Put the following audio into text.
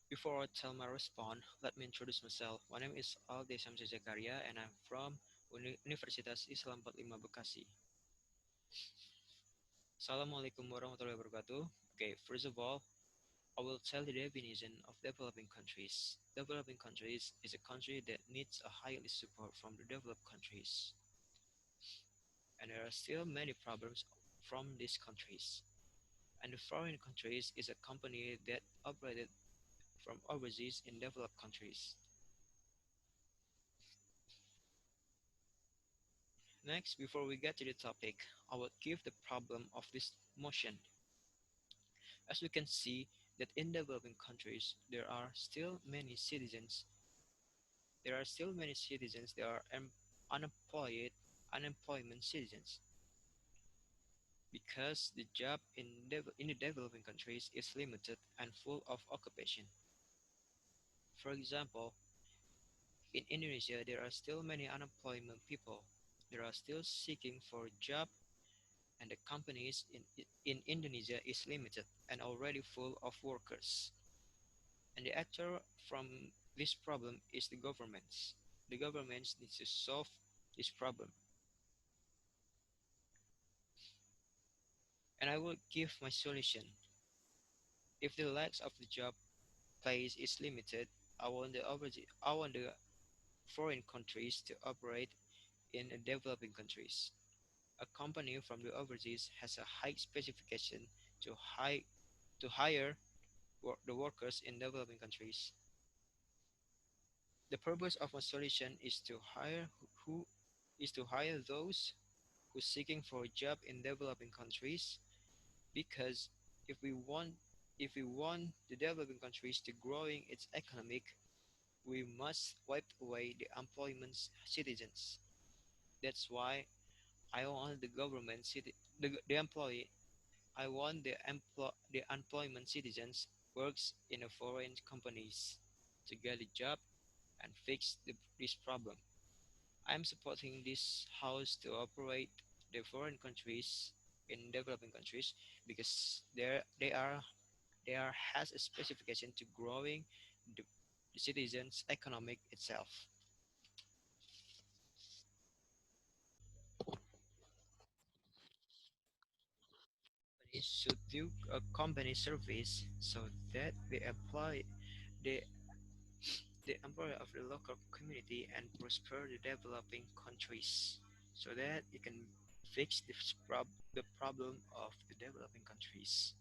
Before I tell my response, let me introduce myself. My name is Syamsyah and I'm from Universitas Islam 45 Bekasi. Assalamualaikum warahmatullahi wabarakatuh. Okay, first of all, I will tell the definition of developing countries. Developing countries is a country that needs a highly support from the developed countries, and there are still many problems from these countries. And the foreign countries is a company that operated from overseas in developed countries. Next, before we get to the topic, I will give the problem of this motion. As we can see that in developing countries, there are still many citizens that are unemployed, unemployment citizens, because the job in the developing countries is limited and full of occupation. For example, in Indonesia, there are still many unemployment people. They are still seeking for a job, and the companies in Indonesia is limited and already full of workers. And the actor from this problem is the governments. The governments need to solve this problem. And I will give my solution. If the lack of the job place is limited, I want the foreign countries to operate in developing countries. A company from the overseas has a high specification to high to hire the workers in developing countries. The purpose of a solution is to hire those who seeking for a job in developing countries, because if we want if we want the developing countries to growing its economic, we must wipe away the employment citizens. That's why I want the employee I want the employment citizens works in a foreign companies to get a job and fix this problem. I'm supporting this house to operate the foreign countries in developing countries, because they are has a specification to growing the, the citizens economic itself. Companies should do a company service so that the the employer of the local community and prosper the developing countries, so that it can fix the problem of the developing countries.